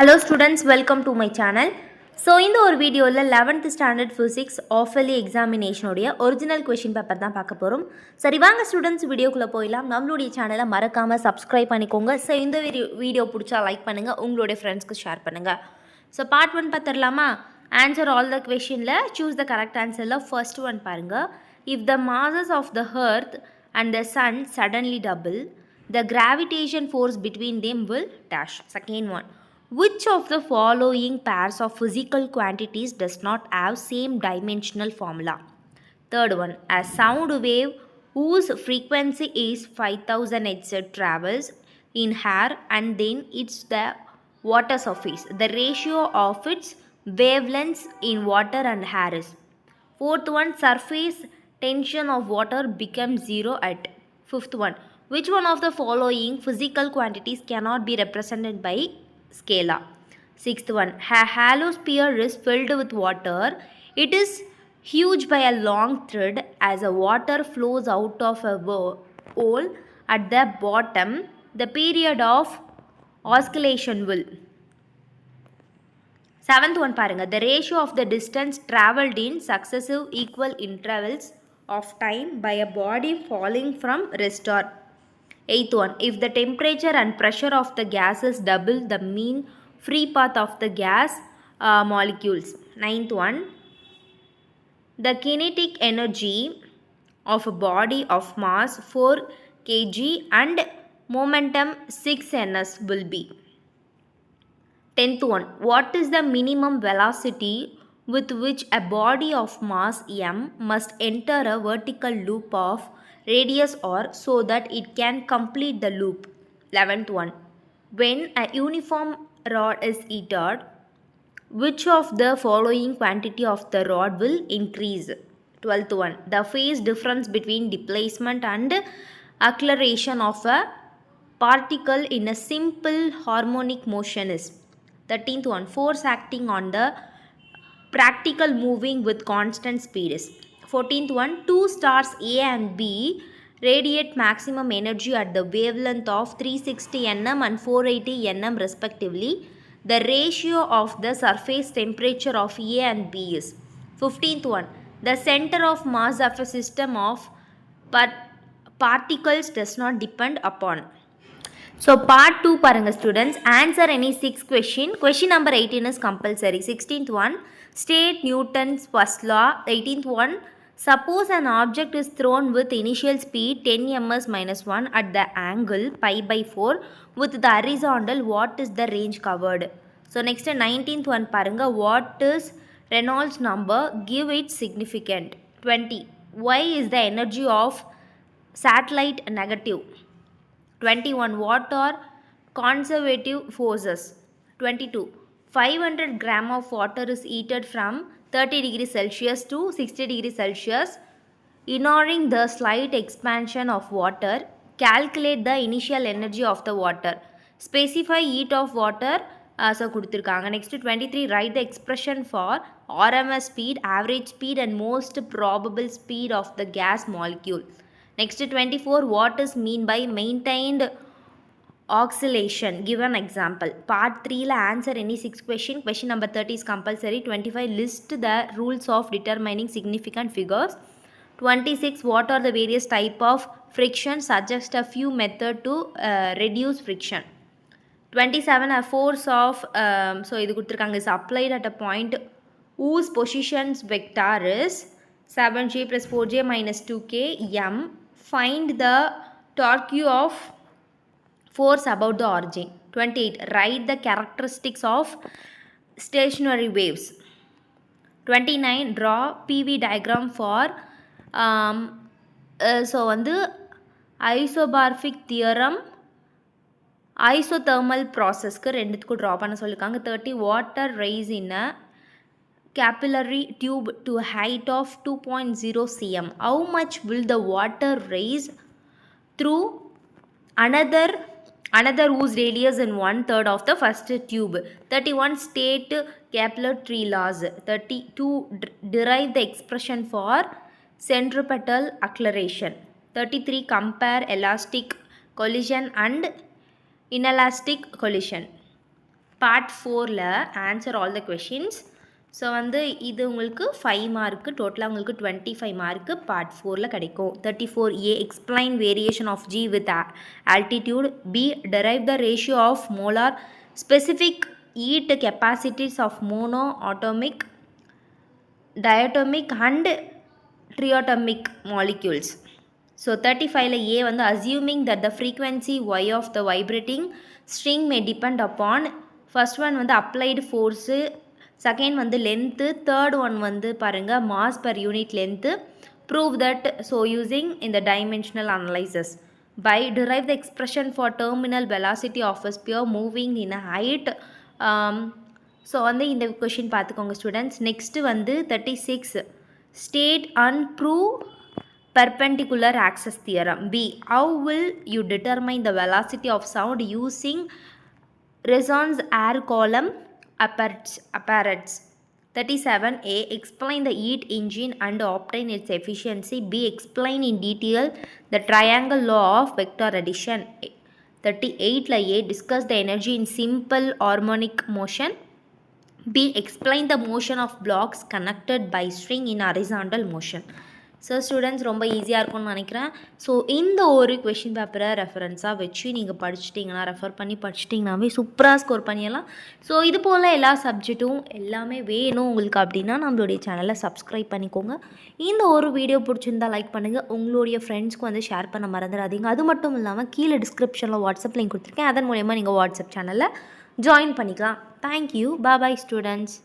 Hello students, welcome to my channel. So இந்த ஒரு வீடியோவில் 11th ஸ்டாண்டர்ட் ஃபிசிக்ஸ் ஆஃபலி எக்ஸாமினேஷனுடைய ஒரிஜினல் கொஷின் பேப்பர் தான் பார்க்க போகிறோம். சரி வாங்க ஸ்டூடெண்ட்ஸ் வீடியோக்குள்ளே போயிடலாம். நம்மளுடைய சேனலை மறக்காமல் சப்ஸ்கிரைப் பண்ணிக்கோங்க. ஸோ இந்த வீடியோ பிடிச்சா லைக் பண்ணுங்கள், உங்களுடைய ஃப்ரெண்ட்ஸ்க்கு ஷேர் பண்ணுங்கள். ஸோ பார்ட் 1 பார்த்துடலாமா? ஆன்சர் ஆல் த கொஷினில் சூஸ் த கரெக்ட் ஆன்சரில் ஃபர்ஸ்ட் ஒன் பாருங்கள். If the masses of the earth and the sun suddenly double, the gravitation force between them will dash. Second one. Which of the following pairs of physical quantities does not have same dimensional formula? Third one, a sound wave whose frequency is 5000 Hz travels in air and then hits the water surface. The ratio of its wavelengths in water and air is. Fourth one, surface tension of water becomes zero at. Fifth one, which one of the following physical quantities cannot be represented by scalar? Sixth one, a hollow sphere is filled with water. It is huge by a long thread. As the water flows out of a hole at the bottom, the period of oscillation will. Seventh one பாருங்க, the ratio of the distance travelled in successive equal intervals of time by a body falling from rest or. Eighth one, if the temperature and pressure of the gases double the mean free path of the gas molecules. Ninth one, the kinetic energy of a body of mass 4 kg and momentum 6 ns will be. Tenth one, what is the minimum velocity with which a body of mass m must enter a vertical loop of radius r so that it can complete the loop? 11th one, when a uniform rod is heated, which of the following quantity of the rod will increase? 12th one, the phase difference between displacement and acceleration of a particle in a simple harmonic motion is. 13th one, force acting on the practical moving with constant speed is. 14th one, two stars A and B radiate maximum energy at the wavelength of 360 nm and 480 nm respectively. The ratio of the surface temperature of A and B is. 15th one, the center of mass of a system of particles does not depend upon. So part 2 paranga students, answer any 6 question. Question number 18 is compulsory. 16th one, state Newton's first law. 18th one, suppose an object is thrown with initial speed 10 ms minus 1 at the angle pi by 4 with the horizontal, what is the range covered? So next 19th one paranga, what is Reynolds number? Give its significant. 20, why is the energy of satellite negative? 21, what are conservative forces? 22, 500 gram of water is heated from 30 degrees Celsius to 60 degrees Celsius. Ignoring the slight expansion of water, calculate the initial energy of the water. Specify heat of water. So கொடுத்திருக்காங்க. Next 23, write the expression for RMS speed, average speed and most probable speed of the gas molecule. Next 24, what is mean by maintained oscillation? Give an example. Part 3 la answer any 6 question. Question number 30 is compulsory. 25, list the rules of determining significant figures. 26, what are the various type of friction? Suggest a few method to reduce friction. 27, a force of so இது கொடுத்திருக்காங்க is applied at a point whose positions vector is 7j plus 4j minus 2k m. Find the torque of force about the origin. 28, write the characteristics of stationary waves. 29, draw PV diagram for so வந்து isobaric theorem isothermal processக்கு ரெண்டுத்துக்கும் draw பண்ண சொல்லியிருக்காங்க. 30, water rise in a capillary tube to a height of 2.0 cm. How much will the water rise through another whose radius in 1/3 of the first tube? 31, state Kepler tree laws. 32, derive the expression for centripetal acceleration. 33, compare elastic collision and inelastic collision. Part 4ல் answer all the questions. So வந்து இது உங்களுக்கு 5 mark, டோட்டலாக உங்களுக்கு 25 mark part 4ல் கிடைக்கும். 34A explain variation of G with altitude. B derive the ratio of molar specific heat capacities of mono atomic, diatomic and triatomic molecules. So 35ல A வந்து assuming that the frequency y of the vibrating string may depend upon first one வந்து applied force, second வந்து length, third one வந்து பாருங்க mass per unit length. Prove that so using in the dimensional analysis. By derive the expression for terminal velocity of a sphere moving in a height. So வந்து இந்த question பார்த்துக்கோங்க students. Next வந்து 36 state and prove perpendicular axis theorem. B how will you determine the velocity of sound using resonance air column apparatus. 37A explain the heat engine and obtain its efficiency. B explain in detail the triangle law of vector addition. 38ல A discuss the energy in simple harmonic motion. B explain the motion of blocks connected by string in horizontal motion. So students ரொம்ப ஈஸியாக இருக்கும்னு நினைக்கிறேன். So இந்த ஒரு question பேப்பரை ரெஃபரன்ஸாக வச்சு நீங்கள் படிச்சிட்டிங்கன்னா, refer பண்ணி படிச்சிட்டிங்கனாவே சூப்பராக ஸ்கோர் பண்ணிடலாம். ஸோ இது போல் எல்லா சப்ஜெக்ட்டும் எல்லாமே வேணும் உங்களுக்கு அப்படின்னா நம்மளுடைய சேனலை சப்ஸ்கிரைப் பண்ணிக்கோங்க. இந்த ஒரு வீடியோ பிடிச்சிருந்தால் லைக் பண்ணுங்கள், உங்களுடைய ஃப்ரெண்ட்ஸ்க்கு வந்து ஷேர் பண்ண மறந்துடாதீங்க. அது மட்டும் இல்லாமல் கீழே டிஸ்கிரிப்ஷனில் வாட்ஸ்அப் லிங்க் கொடுத்துருக்கேன், அதன் மூலயமா நீங்கள் வாட்ஸ்அப் சேனலில் ஜாயின் பண்ணிக்கலாம். தேங்க்யூ. பாய் ஸ்டூடெண்ட்ஸ்.